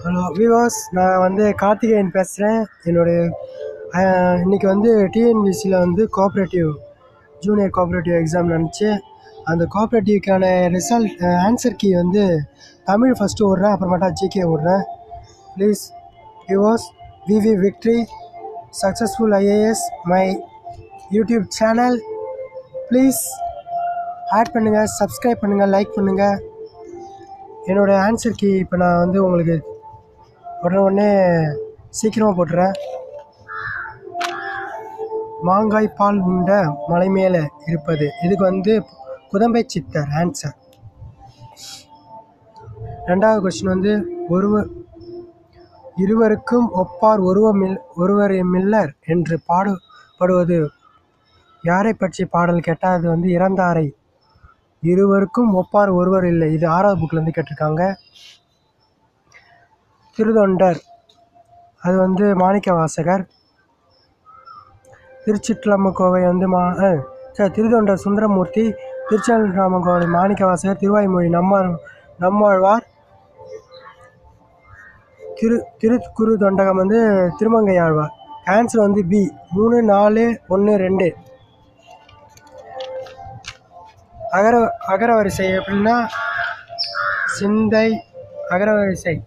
Hello விவாஸ், நான் வந்து கார்த்திகேயன் பேசுகிறேன். இன்றைக்கி வந்து டிஎன்பிசியில் வந்து ஜூனியர் கோஆப்ரேட்டிவ் எக்ஸாம் நடந்துச்சு. அந்த கோஆப்ரேட்டிவ்க்கான ஆன்சர் கீ வந்து தமிழ் ஃபஸ்ட்டு விட்றேன், அப்புறமேட்டா ஜிகே விட்றேன். ப்ளீஸ் விவாஸ், விவி victory successful IAS my YouTube channel. Please add பண்ணுங்கள், சப்ஸ்கிரைப் பண்ணுங்கள், லைக் பண்ணுங்கள். என்னோடய ஆன்சர் கீ இப்போ நான் வந்து உங்களுக்கு உடனே சீக்கிரமாக போட்டுறேன். மாங்காய் பால் உண்ட மலை மேலே இருப்பது, இதுக்கு வந்து குதம்பை சித்தர் ஆன்சர். ரெண்டாவது கொஸ்டின் வந்து இருவருக்கும் ஒப்பார் ஒருவர் மில்லர் என்று பாடுவது யாரை பற்றி பாடல் கேட்டால் அது வந்து இறந்தாரை. இருவருக்கும் ஒப்பார் ஒருவர் இல்லை, இது 6வது புக்லேருந்து கேட்டிருக்காங்க. திருத்தொண்டர், அது வந்து மாணிக்க வாசகர். திருச்சிற்றம்பலக்கோவை வந்து திருத்தொண்டர் சுந்தரமூர்த்தி, திருச்சிற்றம்பலக்கோவை மாணிக்க வாசகர், திருவாய்மொழி நம்மாழ்வார், திருக்குறு தொண்டகம் வந்து திருமங்கை ஆழ்வார். ஆன்சர் வந்து பி 3, 4, 1, 2. அகரவரிசை எப்படின்னா சிந்தை அகரவரிசை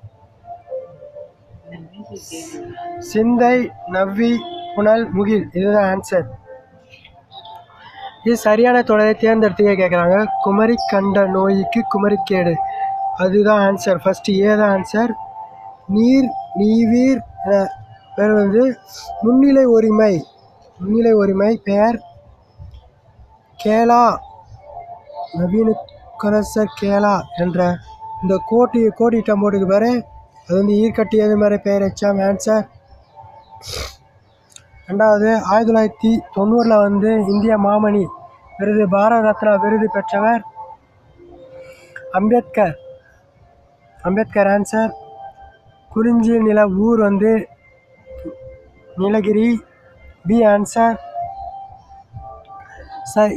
சிந்தை நவ்வி புனல் முகில், இதுதான் ஆன்சர். இது சரியான தொடரை தேர்ந்தெடுத்துக்க கேட்குறாங்க. குமரி கண்ட நோய்க்கு குமரிக்கேடு, அதுதான் ஆன்சர். ஃபஸ்ட்டு ஏ தான் ஆன்சர். நீர் நீவீர் பேர் வந்து முன்னிலை ஒருமை பெயர் கேலா, நவீனக்கரசர் கேலா என்ற இந்த கோடிட்டம் போட்டுக்கு பேர் அது வந்து ஈர்க்கட்டியது மாதிரி பெயர் வச்சாம். ஆன்சர். ரெண்டாவது 1990 வந்து இந்திய மாமணி விருது, பாரத ரத்னா விருது பெற்றவர் அம்பேத்கர் ஆன்சர். குறிஞ்சி நில ஊர் வந்து நீலகிரி, பி ஆன்சர்.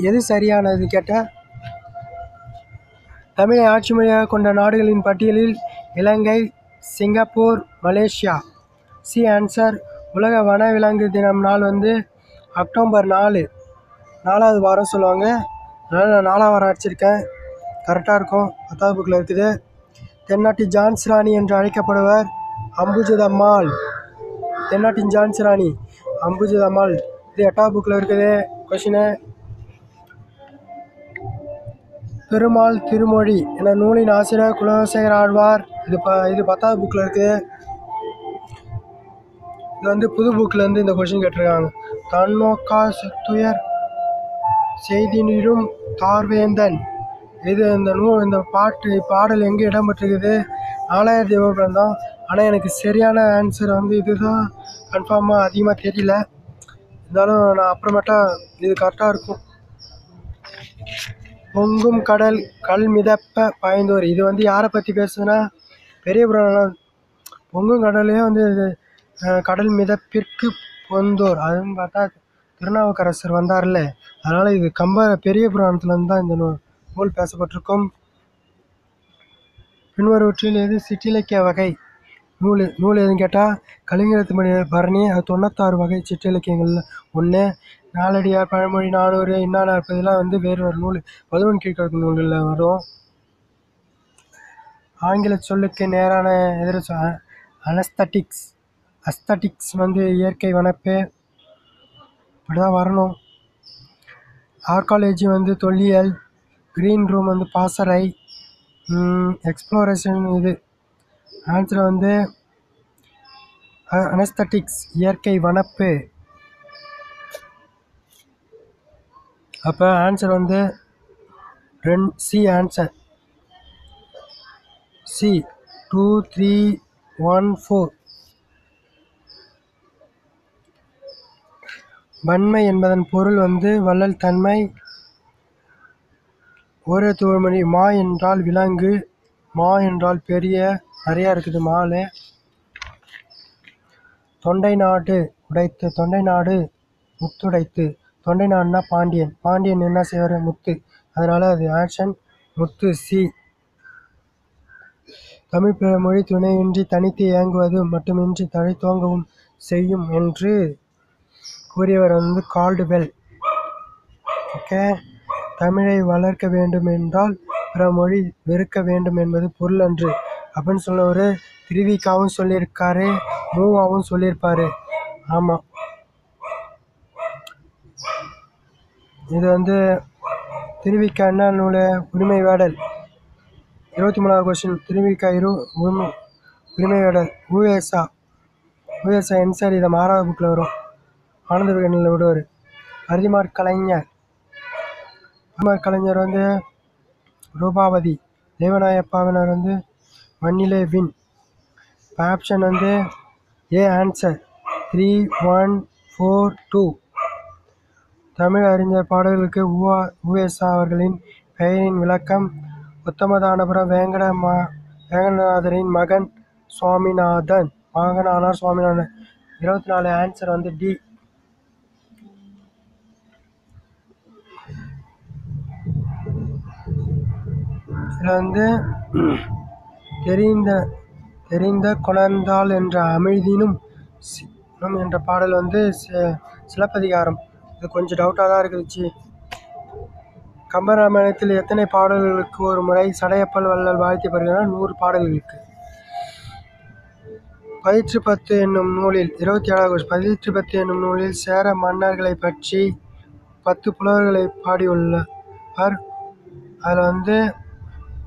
எது சரியானது கேட்டால் தமிழை ஆட்சி மொழியாக கொண்ட நாடுகளின் பட்டியலில் இலங்கை, சிங்கப்பூர், மலேசியா, சி ஆன்சர். உலக வனவிலங்கு தினம் நாள் வந்து அக்டோபர் 4, 4வது வாரம் சொல்லுவாங்க. அதனால் நான் 4வது வாரம் அடிச்சிருக்கேன், கரெக்டாக இருக்கும். 10வது புக்கில் இருக்குது. தென்னாட்டின் ஜான்சி ராணி என்று அழைக்கப்படுவர் அம்புஜதம்மாள். தென்னாட்டின் ஜான்சி ராணி அம்புஜதம்மாள், இது 8வது புக்கில் இருக்குது. கொஷினு, பெருமாள் திருமொழி என நூலின் ஆசிரியர் குலசேகர ஆழ்வார், இது 10வது புக்கில் இருக்குது. இது வந்து புது புக்கிலேருந்து இந்த கொஷின் கேட்டிருக்காங்க. தன்னோக்கா செத்துயர் செய்தினிடும் தார்வேந்தன், இது இந்த பாடல் எங்கே இடம்பெற்றிருக்குது? 4வது தேவபிரந்தம். ஆனால் எனக்கு சரியான ஆன்சர் வந்து இதுதான் கன்ஃபார்மாக அதிகமாக தெரியல, இருந்தாலும் நான் அப்புறமேட்டா இது கரெக்டாக இருக்கும். பொங்கும் கடல் கல் மிதப்ப பாய்ந்தோர், இது வந்து யாரை பற்றி பேசுதுன்னா பெரிய புராணம். பொங்கும் கடலே வந்து கடல் மிதப்பிற்கு பொந்தோர், அதுன்னு பார்த்தா திருநாவுக்கரசர் வந்தார்ல, அதனால் இது பெரிய புராணத்துலேருந்து தான் இந்த நூல் பேசப்பட்டிருக்கும். பின்வருவற்றில் எது சிற்றிலக்கிய வகை நூல் எதுன்னு கேட்டால் கலிங்கத்து மணி பரணி, அது 96 வகை சிற்றிலக்கியங்களில் ஒன்று. நாலடியார், பழமொழி, 400, இன்னா 40 வந்து வேறு ஒரு நூல் 11 கீழ்கணக்கு நூல்களில் வரும். ஆங்கில சொல்லுக்கு நேரான எதிர் அஸ்தட்டிக்ஸ் வந்து இயற்கை வனப்பு, இப்படிதான் வரணும். ஆர்காலஜி வந்து தொல்லியல், க்ரீன் ரூம் வந்து பாசறை, எக்ஸ்ப்ளோரேஷன் இது ஆன்சர் வந்து அனஸ்தட்டிக்ஸ் இயற்கை வனப்பு. அப்போ ஆன்சர் வந்து சி ஆன்சர். சி 2, 3, 1, 4. வன்மை என்பதன் பொருள் வந்து வள்ளல் தன்மை. ஒரு தோல்மணி, மா என்றால் விலங்கு, மா என்றால் பெரிய, நிறையா இருக்குது மாலு. தொண்டை நாடு முத்துடைத்து, தொண்டை நாடுனா பாண்டியன் என்ன செய்வார்? முத்து, அதனால் அது ஆக்ஷன் முத்து, சி. தமிழ் பிற மொழி துணையின்றி தனித்து இயங்குவது மட்டுமின்றி தழைத்தோங்கவும் செய்யும் என்று கூறியவர் வந்து கால்டுவெல். ஓகே, தமிழை வளர்க்க வேண்டும் என்றால் பிற மொழி வெறுக்க வேண்டும் என்பது பொருள் அன்று அப்படின்னு சொல்ல ஒரு திருவிக்காவும் சொல்லியிருக்காரு, மூவாவும் சொல்லியிருப்பாரு. ஆமாம், இது வந்து திருவிக்கா என்ன நூல்? உரிமை வேடல். 23வது கொஸ்டின், திருவிக்கா உரிமை வேடல். ஊவேசா என்சார், இதை 6வது புக்கில் வரும், ஆனந்த விகடனில் விடுவார். அரிதிமாற் கலைஞர் வந்து ரூபாவதி. தேவநாயப்பாவினர் வந்து மண்ணிலே வின். ஆப்ஷன் வந்து ஏ ஆன்சர் 3142. தமிழ் அறிஞர் பாடல்களுக்கு உவேசா அவர்களின் பெயரின் விளக்கம். உத்தமதானபுரம் வேங்கடநாதரின் மகன் சுவாமிநாதன். மகனானார் சுவாமிநாதன். 24 ஆன்சர் வந்து டி. இதில் வந்து தெரிந்த கொணர்ந்தாள் என்ற அமிழ்தினும் என்ற பாடல் வந்து சிலப்பதிகாரம். இது கொஞ்சம் டவுட்டாக தான் இருக்குதுச்சு. கம்பராமாயணத்தில் எத்தனை பாடல்களுக்கு ஒரு முறை சடையப்பல் வள்ளல் வாழ்த்திப்படுகிறார்? 100 பாடல்களுக்கு. 17 என்னும் நூலில் 27வது 17 என்னும் நூலில் சேர மன்னர்களை பற்றி 10 புலவர்களை பாடியுள்ளார். அதில் வந்து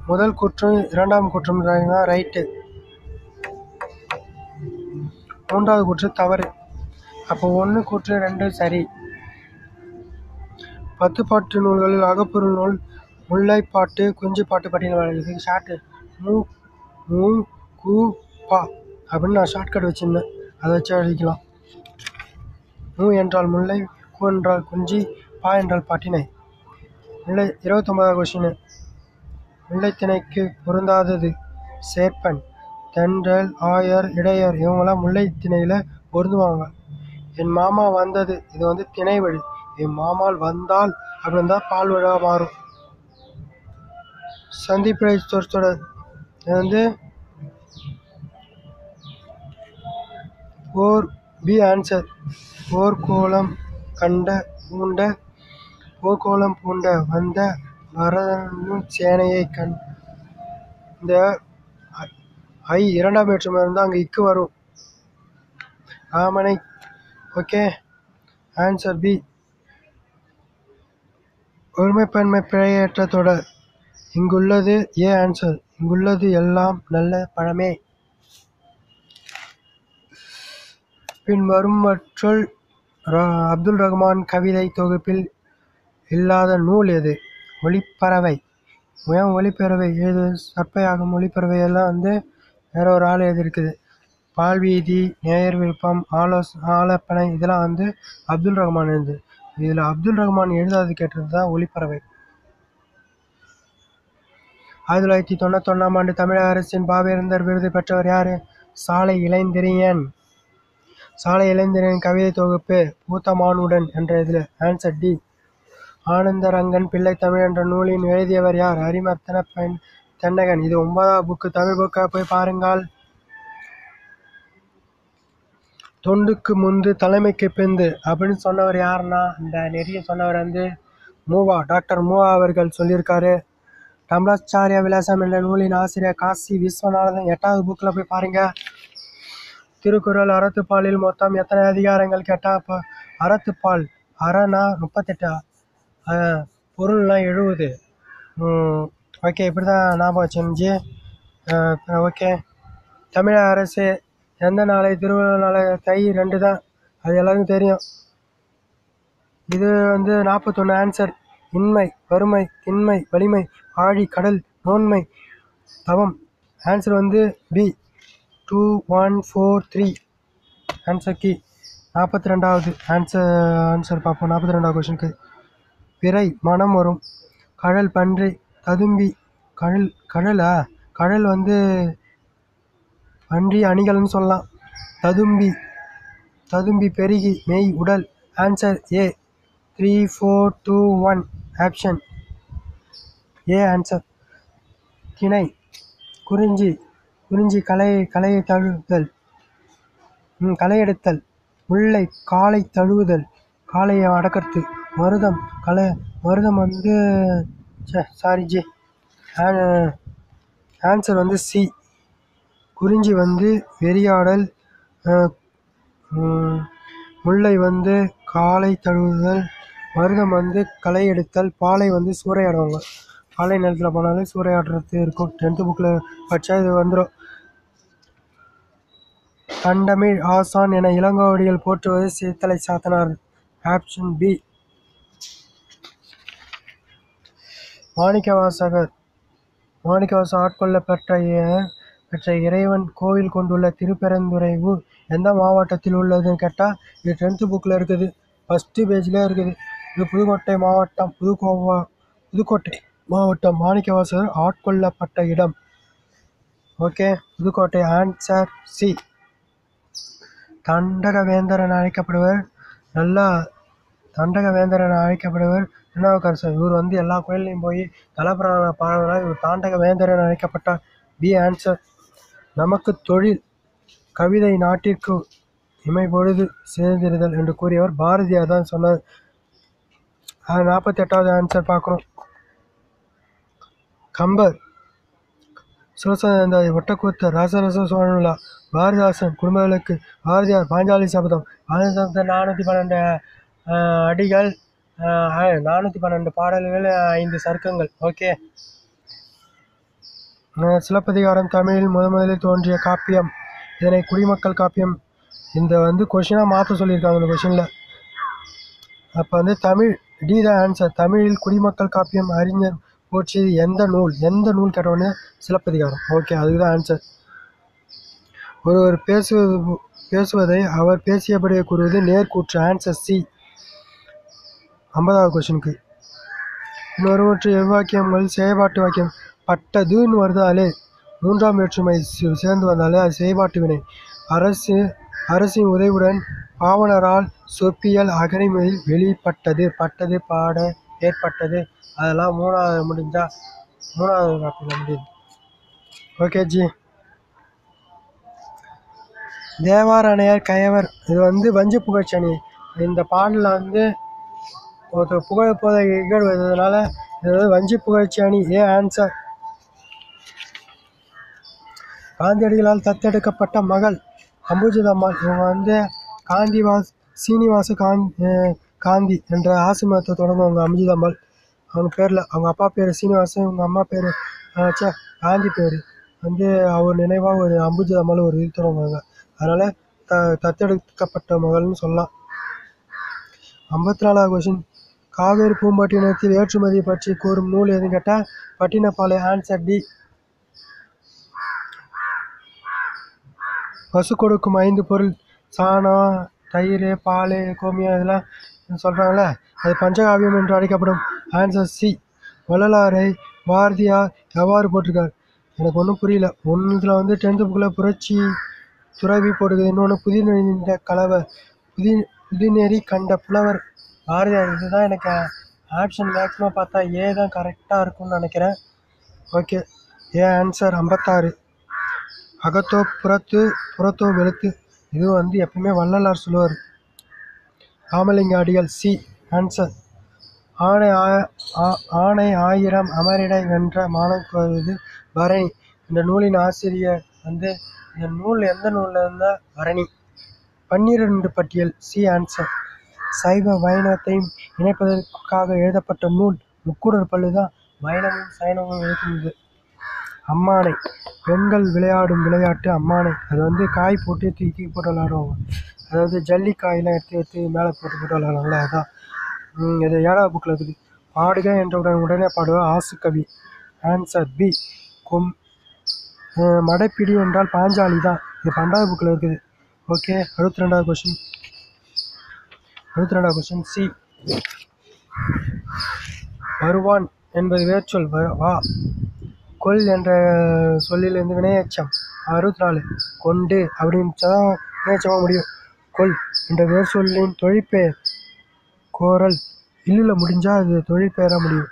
முதல் கூற்றும் 2ஆம் கூற்றும் ரைட்டு, 3வது கூற்று தவறு. அப்போ 1 கூற்று 2 சரி. 10 பாட்டு நூல்களில் அகப்பொருள் நூல் முல்லைப்பாட்டு குறிஞ்சிப்பாட்டு பட்டியல். இதுக்கு ஷார்ட்டு மு கு பா அப்படின்னு நான் ஷார்ட்கட் வச்சுருந்தேன், அதை வச்சு அழிக்கலாம். மு என்றால் முல்லை, கு என்றால் குறிஞ்சி, பா என்றால் பாட்டினை. 29வது கொஸ்டின், முல்லைத்திணைக்கு பொருந்தாதது சேர்ப்பன். தென்றல், ஆயர், இடையர் இவங்கெல்லாம் முல்லைத்திணையில் பொருந்துவாங்க. என் மாமா வந்தது, இது வந்து திணை வழி. என் மாமால் வந்தால் அப்படின்னு தான் பால் வழியாக மாறும். சந்திப்பிழை சொற்றொடர். இது வந்து பி ஆன்சர். போர்க்கோலம் பூண்ட வந்த வரதனு சேனையை கண். இந்த ஐ 2ஆம் வேற்றுமை இருந்தால் அங்கே இக்கு வரும். ஆமனை. Okay, answer B. ஒருமைப்பன்மை பிழையற்ற தொடர். இங்குள்ளது ஏ ஆன்சர். இங்குள்ளது எல்லாம் நல்ல பழமே. பின் வருமற்றுள் அப்துல் ரஹ்மான் கவிதை தொகுப்பில் இல்லாத நூல் எது? ஒளிப்பறவை. ஏன் ஒளிப்பறவை? ஏது சர்ப்பையாகும் ஒளிப்பறவை எல்லாம் வந்து வேற ஒரு ஆள் எழுதியிருக்குது. பால்வீதி, நேயர் விருப்பம், ஆலப்பனை இதெல்லாம் வந்து அப்துல் ரஹ்மான் எழுது. இதில் அப்துல் ரஹ்மான் எழுதாது கேட்டது தான் ஒளிப்பறவை. 1991ஆம் ஆண்டு தமிழக அரசின் பாவேந்தர் விருது பெற்றவர் யார்? சாலை இளைஞரியன். சாலை இளைஞரின் கவிதை தொகுப்பு பூத்தமானுடன் என்ற இதில். Answer D. ஆனந்தரங்கன் பிள்ளை தமிழ் என்ற நூலின் எழுதியவர் யார்? அரிமர்த்தன தென்னகன். இது 9வது புக்கு, தமிழ் புக்கை போய் பாருங்கள். தொண்டுக்கு முந்து தலைமைக்கு பிந்து அப்படின்னு சொன்னவர் யாருன்னா, இந்த நெறிய சொன்னவர் வந்து மூவா, டாக்டர் மூவா அவர்கள் சொல்லியிருக்காரு. தமிழாச்சாரிய விலாசம் என்ற நூலின் ஆசிரியர் காசி விஸ்வநாதன். 8வது புக்கில் போய் பாருங்க. திருக்குறள் அறத்துப்பாலில் மொத்தம் எத்தனை அதிகாரங்கள் கேட்டால் அறத்துப்பால் அறனா 38, பொருள்லாம் 70. ஓகே, இப்படி தான் ஞாபகம் வச்சுருந்துச்சு. ஓகே, தமிழக அரசு எந்த நாளை திருவள்ளுவர் நாளை? தை 2 தான், அது எல்லாருக்கும் தெரியும். இது வந்து 41 ஆன்சர். இன்மை, வறுமை, திண்மை, வலிமை, ஆழி, கடல், நோன்மை, தவம். ஆன்சர் வந்து பி 2143. ஆன்சர் கி. 42வது ஆன்சர் பார்ப்போம். 42வது கொஸ்டினுக்கு பிறை மனம் வரும். கடல் பன்றி ததும்பி. கடல் வந்து பன்றி அணிகள்னு சொல்லலாம். ததும்பி பெருகி மெய் உடல். Answer A 3421. Option A answer. திணை குறிஞ்சி குறிஞ்சி களையை தழுவுதல், களையெடுத்தல். முல்லை காலை தழுவுதல், காளையை அடக்கிறது. மருதம் வந்து சாரி ஜி, ஆன்சர் வந்து சி. குறிஞ்சி வந்து வெறியாடல், முல்லை வந்து காலை தழுவுதல், மருதம் வந்து களை எடுத்தல், பாலை வந்து சூறையாடுவாங்க. பாலை நிலத்தில் போனாலே சூறையாடுறது இருக்கும். 10th புக்கில் படித்தா இது வந்துடும். தண்டமிழ் ஆசான் என இளங்கோவடிகள் போற்றுவது சித்தலை சாத்தனார். Option B. மாணிக்கவாசகர் ஆட்கொள்ள பெற்ற இறைவன் கோவில் கொண்டுள்ள திருப்பெருந்துறை ஊர் எந்த மாவட்டத்தில் உள்ளதுன்னு கேட்டால் இது 10th புக்கில் இருக்குது. ஃபஸ்ட்டு பேஜ்லேயே இருக்குது. இது புதுக்கோட்டை மாவட்டம் மாணிக்கவாசகர் ஆட்கொள்ளப்பட்ட இடம். ஓகே, புதுக்கோட்டை. Answer C. தண்டகவேந்தர் என அழைக்கப்படுவர் திருநாவுக்கரசர். இவர் வந்து எல்லா கோயிலையும் போய் தலப்புராண பாடல்களால் இவர் தாண்டக வேந்தர் என அழைக்கப்பட்டார். B answer. நமக்கு தொழில் கவிதை நாட்டிற்கு இமைப்பொழுது சேர்ந்திருதல் என்று கூறியவர் பாரதியார் தான் சொன்னார். 48வது ஆன்சர் பார்க்குறோம். கம்பர், சிவசந்தாதி, ஒட்டக்கூத்தர், ராசராச சோழனுலா, பாரதிதாசன், குடும்ப விளக்கு, பாரதியார், பாஞ்சாலி சபதம். 412 அடிகள், 412 பாடல்கள், 5 சருக்கங்கள். ஓகே. சிலப்பதிகாரம் தமிழில் முதலில் தோன்றிய காப்பியம். இதனை குடிமக்கள் காப்பியம். இந்த வந்து கொஷினாக மாற்ற சொல்லியிருக்காங்க இந்த கொஷினில். அப்போ வந்து தமிழ் டி த ஆன்சர். தமிழில் குடிமக்கள் காப்பியம் அறிஞர் போற்றியது எந்த நூல் கேட்டவுடனே சிலப்பதிகாரம். ஓகே, அதுக்கு தான் ஆன்சர். ஒருவர் பேசுவதை அவர் பேசியபடியே கூறுவது நேர்கூற்று. Answer C. 50வது கொஸ்டினுக்கு இன்னொருவற்று எவ்வாக்கியங்கள் செயற்பாட்டு வாக்கியம். பட்டதுன்னு வருதாலே 3ஆம் வேற்றுமை சேர்ந்து வந்தாலே அது செயற்பாட்டு வினை. அரசின் உதவியுடன் பாவனரால் சொற்பியல் அகரிமையில் வெளிப்பட்டது. பட்டது, பாட, ஏற்பட்டது, அதெல்லாம் 3வது முடிஞ்சால் 3வது காப்பியில் முடியுது. ஓகே ஜி. தேவாரணையர் கயவர். இது வந்து வஞ்சி புகழ்ச்சணி. இந்த பாடலில் வந்து ஒருத்தர் புகழப்போத இகழ்வதனால இது வந்து வஞ்சி புகழ்ச்சி அணி. A answer. காந்தியடிகளால் தத்தெடுக்கப்பட்ட மகள் அம்புஜதம்மாள். இவங்க வந்து சீனிவாச காந்தி என்ற ஆசிரமத்தை தொடங்குவாங்க. அம்புஜதம்மாள் அவங்க பேரில். அவங்க அப்பா பேர் சீனிவாசன், இவங்க அம்மா பேர் காந்தி பேர் வந்து அவர் நினைவாக ஒரு அம்புஜதம்மாள் ஒரு இது தொடங்குவாங்க. அதனால் தத்தெடுக்கப்பட்ட மகள்னு சொல்லலாம். 54வது கொஸ்டின். காவேரி பூம்பட்டினத்தில் ஏற்றுமதி பற்றி கூறும் நூல் எதுன்னு கேட்டால் பட்டினப்பாலை. Answer D. பசு கொடுக்கும் 5 பொருள், சாணம், தயிர், பால், கோமியம், இதெல்லாம் சொல்கிறாங்களே அது பஞ்சகாவியம் என்று அழைக்கப்படும். Answer C. வள்ளலாரை பாரதியார் எவ்வாறு போட்டிருக்கார்? எனக்கு ஒன்றும் புரியல. ஒன்றுத்தில் வந்து 10th புக்கில் புரட்சி துறவி போட்டுக்குது. இன்னொன்று புதிநெறிந்த கலவர், புதிநெறி கண்ட புலவர் பாரதியார். இதுதான் எனக்கு ஆப்ஷன் மேக்ஸிமம் பார்த்தா ஏ தான் கரெக்டாக இருக்கும்னு நினைக்கிறேன். Okay, A answer. 56. அகத்தோ புறத்தோ வெளுத்து. இது வந்து எப்பவுமே வள்ளலார் சொல்லுவார். ராமலிங்க அடிகள். C answer. ஆணை 1000 அமரிடை வென்ற மானம் கோருவது பரணி. இந்த நூலின் ஆசிரியர் வந்து இந்த நூல் எந்த நூலில் இருந்தால் பரணி. 12 பட்டியல். C answer. சைவ வைணவத்தையும் இணைப்பதற்காக எழுதப்பட்ட நூல். முக்கூடர் பள்ளு தான் வைணவமும் சைனமும் எழுதுனது. அம்மானை. பெண்கள் விளையாடும் விளையாட்டு அம்மானை. அது வந்து காய் போட்டு தூக்கி போட்டு விளையாடுவாங்க. அதாவது ஜல்லிக்காயெல்லாம் எடுத்து மேலே போட்டு விளையாடுவாங்களே அதான். இது 7வது புக்கில் இருக்குது. பாடுக என்ற உடனே பாடுவார் ஆசுகவி. Answer B. மடைப்பிடி என்றால் பாஞ்சாலி தான். இது 12வது புக்கில் இருக்குது. ஓகே, 62வது கொஸ்டின். சி. வருவான் என்பது வேர்ச்சொல். வா. கொல் என்ற சொல்லிலிருந்து வினையெச்சம். 64. கொண்டு அப்படின்னுதான் வினையெச்சமாக முடியும். கொல் என்ற வேர் சொல்லின் தொழிற்பெயர் கோரல். இல்லில் முடிஞ்சால் அது தொழிற்பெயராக முடியும்.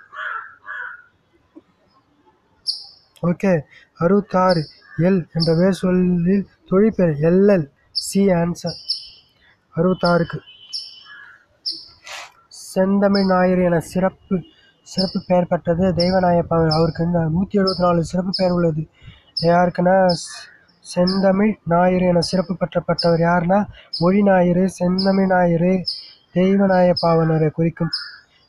ஓகே, 66. எல் என்ற வேர் சொல்லில் தொழிற்பெயர் எல்எல். C answer. 66க்கு செந்தமிழ் ஞாயிறு என சிறப்பு பெயர் பெற்றது தெய்வநாயப்பாவர். அவருக்கு 174 சிறப்பு பெயர் உள்ளது. யாருக்குன்னா செந்தமிழ் ஞாயிறு என சிறப்பு பெற்றப்பட்டவர் யாருன்னா மொழி ஞாயிறு, செந்தமிழ் ஞாயிறு, தெய்வநாயப்பாவனரை குறிக்கும்.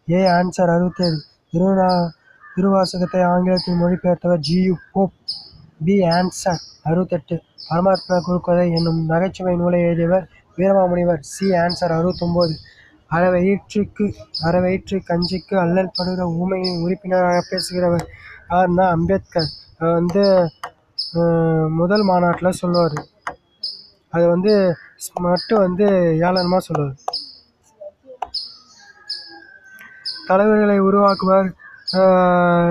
A answer. 67 திருவாசகத்தை ஆங்கிலத்தில் மொழிபெயர்த்தவர் ஜியு போப். B answer. 68 பரமாத்மா குருக்கதை என்னும் நகைச்சுவை நூலை எழுதியவர் வீரமாமுனிவர். C answer. 69 அறவயிற்று கஞ்சிக்கு அல்லல் படுகிற ஊமையின் உறுப்பினராக பேசுகிறவர் யாருன்னா அம்பேத்கர். முதல் மாநாட்டில் சொல்லுவார். அது மட்டும் ஏளனமாக சொல்லுவார். தலைவர்களை உருவாக்குவார்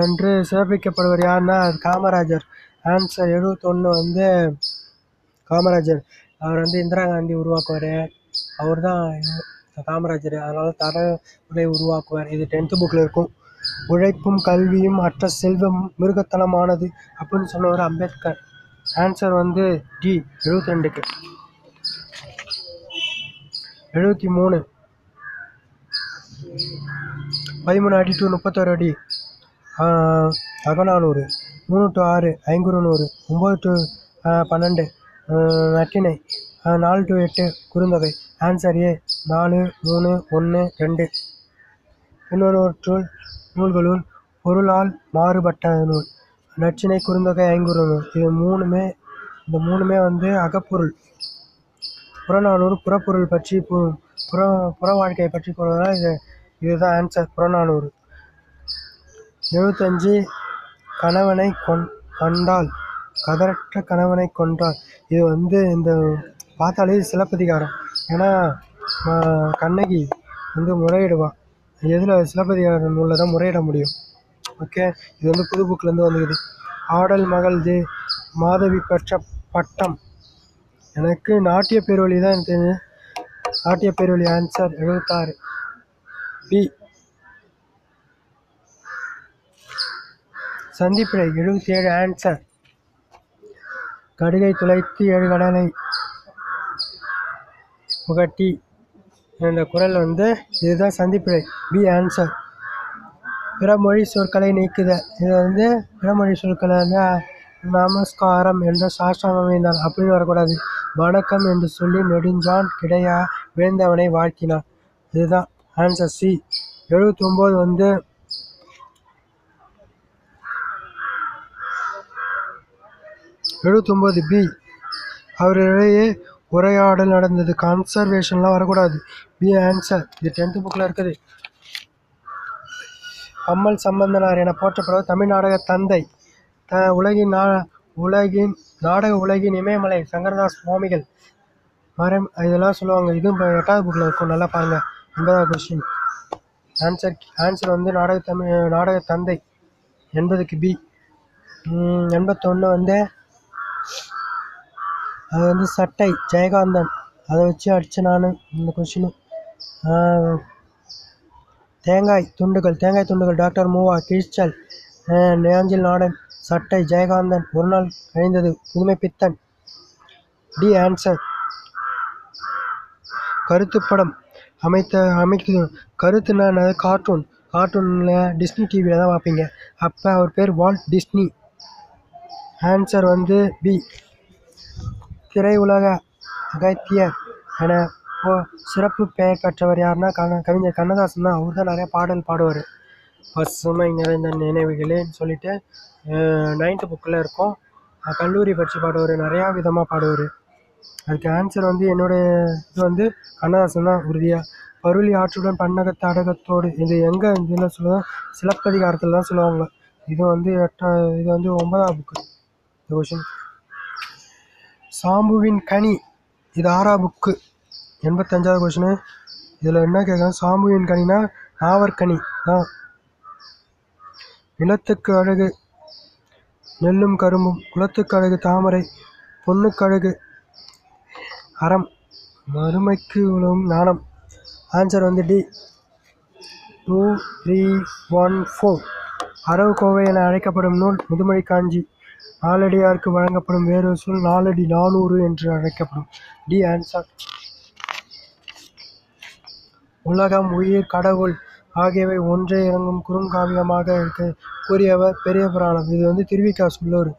என்று சிறப்பிக்கப்படுவர் யாருன்னா காமராஜர். ஆன்சர். 71 காமராஜர். அவர் இந்திரா காந்தி உருவாக்குவார். அவர் தான் காமராஜர். அதனால் தலைவர்களை உருவாக்குவார். இது 10th புக்கில் இருக்கும். உழைப்பும் கல்வியும் அற்ற செல்வம் மிருகத்தனமானது அப்படின்னு சொன்னவர் அம்பேத்கர். Answer D. 72க்கு 73 13 அடி டு 31 அடி அகநானூறு. 3 to 6 ஐங்குறுநூறு. 9 to 12 நற்றிணை. 4 to 8 குறுந்தொகை. Answer A. 4, 3, 1, 2. பின்வருவற்றுள் நூல்களுள் பொருளால் மாறுபட்ட நூல் நற்றிணை, குறுந்தொகை, ஐங்குறுநூறு. இந்த மூணுமே அகப்பொருள். புறநானூறு புறப்பொருள் பற்றி புற வாழ்க்கையை பற்றி கூறுவதால் இதுதான் ஆன்சர். புறநானூறு. 75 கணவனை கண்டால் கதறற்ற கணவனை கொன்றால். இது இந்த பார்த்தாலே சிலப்பதிகாரம். ஏன்னா கண்ணகி முறையிடுவான். எதில் சிலப்பதிகார நூலில் தான் முறையிட முடியும். ஓகே, இது புது புக்கிலேருந்து வந்துக்குது. ஆடல் மகள் மாதவி பெற்ற பட்டம். எனக்கு நாட்டிய பேரொழி தான் தெரியுது. நாட்டிய பேரொழி. ஆன்சர். 76 பி. சந்திப்பிழை. 77 ஆன்சர். கடுகை துளைத்து 7 கடலை புகட்டி என்ற குரல் இதுதான் சந்திப்பிழை. B answer. பிறமொழி சொற்களை நீக்குதல். இது பிறமொழி சொற்களை நமஸ்காரம் என்ற சாஷ்டாங்கம் வைந்தார் அப்படின்னு வரக்கூடாது. வணக்கம் என்று சொல்லி நெடுஞ்சான் கிடையா விழுந்தவனை வாழ்த்தினார். இதுதான் ஆன்சர். சி. 79 79 பி. அவரிடையே உரையாடல் நடந்தது. கன்சர்வேஷன்லாம் வரக்கூடாது. B answer. இது 10th புக்கில் இருக்குது. பம்மல் சம்பந்தனார் என போற்றப்படுவர் தமிழ் நாடக தந்தை. உலகின் நாடக உலகின் இமயமலை சங்கரதாஸ் சுவாமிகள். இதெல்லாம் சொல்லுவாங்க. இதுவும் 8th புக்கில் இருக்கும். நல்லா பாருங்கள். 80வது கொஸ்டின். ஆன்சர் நாடக தந்தை. 80க்கு பி. 81 அது சட்டை ஜெயகாந்தன். அதை வச்சு அடிச்சு நான் இந்த கொஸ்டின். தேங்காய் துண்டுகள் டாக்டர் மூவா கிழிச்சல் நேஞ்சில் நாடன். சட்டை ஜெயகாந்தன். ஒரு நாள் கழிந்தது புதுமை பித்தன். D answer. கருத்துப்படம் அமைக்குது. கருத்துனா கார்ட்டூனில் டிஸ்னி டிவியில் தான் பார்ப்பீங்க. அப்போ அவர் பேர் வால்ட் டிஸ்னி. Answer B. திரையுலக அகத்தியர் என சிறப்பு பெயர் பெற்றவர் யாருன்னா கவிஞர் கண்ணதாசன் தான். அவர் தான் நிறைய பாடல் பாடுவார். பசுமை நிறைந்த நினைவுகளேன்னு சொல்லிட்டு 9th புக்கில் இருக்கும். கல்லூரி பற்றி பாடுவார். நிறையா விதமாக பாடுவார். அதுக்கு ஆன்சர் என்னுடைய இது கண்ணதாசன் தான் உறுதியாக. பருளி ஆற்றுடன் பன்னகத்து அடகத்தோடு. இது எங்கே இதில் சொல்லுவாங்க? சிலப்பதிகாரத்தில் தான் சொல்லுவாங்க. இது 9th புக்கு. இந்த கொஷின். சாம்புவின் கனி. இது 6th புக்கு. 85வது கொஷினு. இதில் என்ன கேட்குறாங்க? சாம்புவின் கனினா நாவற்கனி தான். நிலத்துக்கு அழகு நெல்லும் கரும்பும், குலத்துக்கு அழகு தாமரை, பொண்ணுக்கு அழகு அறம், மறுமைக்கு உலகம் நாணம். Answer D. 2, 3, 1, 4. அரவு கோவை என அழைக்கப்படும் நூல் முதுமொழி காஞ்சி. நாலடியாருக்கு வழங்கப்படும் வேறு சொல் நாலடி 400 என்று அழைக்கப்படும். D answer. உலகம், உயிர், கடவுள் ஆகியவை ஒன்றே இறங்கும் குறுங்காவியமாக இருக்க கூறியவர் பெரிய புராணம். இது வந்து திருவிக்கா சொல்லவர்.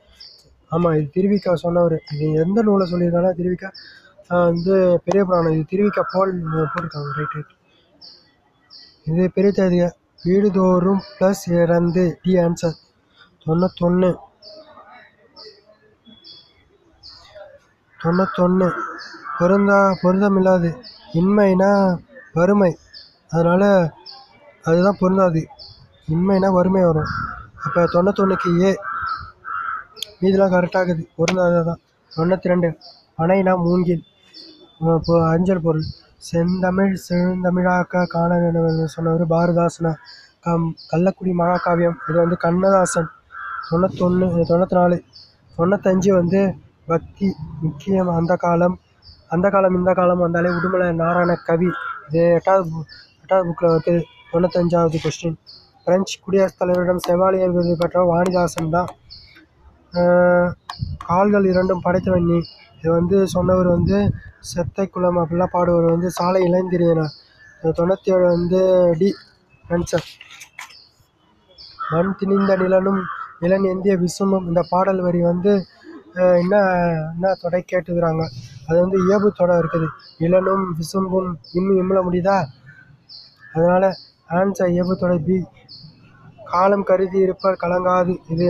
ஆமாம், இது திருவிக்கா சொன்னவர். இது எந்த நூலை சொல்லியிருக்காங்கன்னா திருவிக்கா வந்து பெரிய புராணம். இது திருவிக்கா போட்டிருக்காங்க. ரைட். இது பெரிய வீடுதோறும் ப்ளஸ் 2. D answer. 91 பொருந்தமில்லாது. இன்மைனா வறுமை, அதனால் அதுதான் பொருந்தாது. இன்மைனா வறுமை வரும். அப்போ 91க்கு ஏ. மீதெல்லாம் கரெக்டாகுது, பொருந்தாது தான். 92 பனைனா மூங்கில். இப்போ அஞ்சல் பொருள். செந்தமிழ் செழுந்தமிழாக்க காண வேண்டும் என்று சொன்னவர் பாரதாசனா. கள்ளக்குடி மகாகாவியம். இது வந்து கண்ணதாசன். 94 95 வந்து பக்தி முக்கியம். அந்த காலம் இந்த காலம் வந்தாலே உடுமலை நாராயண கவி. இது 8வது புக்கில் இருக்குது. 95வது கொஸ்டின். பிரெஞ்சு குடியரசுத் தலைவரிடம் செவாலியர் விருது பெற்ற வாணிதாசன் தான். கால்கள் இரண்டும் படைத்தவன் நீ. இது வந்து சொன்னவர் வந்து செத்தை குளம் அப்படிலாம் பாடுவர் வந்து சாலை இளைஞரியனார். 97 வந்து டி ஆன்சர். மண் திணிந்த நிலனும் நிலன் எந்திய விசும்பும். இந்த பாடல் வரி வந்து என்ன தொடை கேட்டுக்கிறாங்க. அது வந்து இயல்பு தொடை இருக்குது. நிலனும் விசும்பும் இம்ல முடியுதா, அதனால் ஆன்சர் இயல்பு தொடை பி. காலம் கருதி இருப்பர் கலங்காது. இது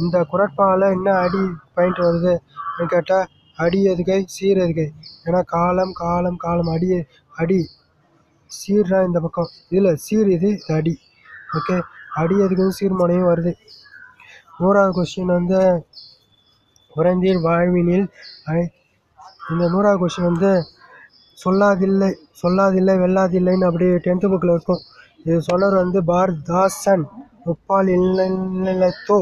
இந்த குரட்பாவில் என்ன அடி பாயிண்ட் வருது கேட்டால் அடி எதுகை சீர் எதுகை. ஏன்னா காலம் அடி சீர்னா இந்த பக்கம், இதில் சீர் இது அடி. ஓகே, அடி எதுக்கும் சீர்மனையும் வருது. 100வது கொஸ்டின் வந்து உறைந்தீர் வாழ்வினில். இந்த 100வது கொஸ்டின் வந்து சொல்லாதில்லை வெல்லாதில்லைன்னு அப்படி 10th புக்கில் இருக்கும். இது சொன்னவர் வந்து பாரதாசன். முப்பால் இல்லைத்தோ.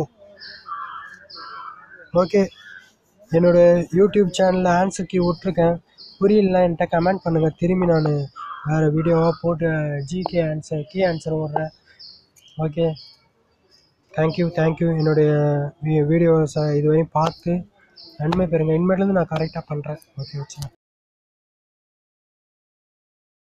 ஓகே, என்னோடய யூடியூப் சேனலில் ஆன்சர் கீ விட்ருக்கேன். புரியலன்னா என்கிட்ட கமெண்ட் பண்ணுங்கள். திரும்பி நான் வேறு வீடியோவாக போட்டு ஜிகே ஆன்சர் கீ ஆன்சர் விட்றேன். Okay, thank you. என்னுடைய வீடியோஸை இதுவரையும் பார்த்து நன்மை பெறுங்க. இனிமேலேருந்து நான் கரெக்டாக பண்ணுறேன். ஓகே, வச்சுருக்கேன்.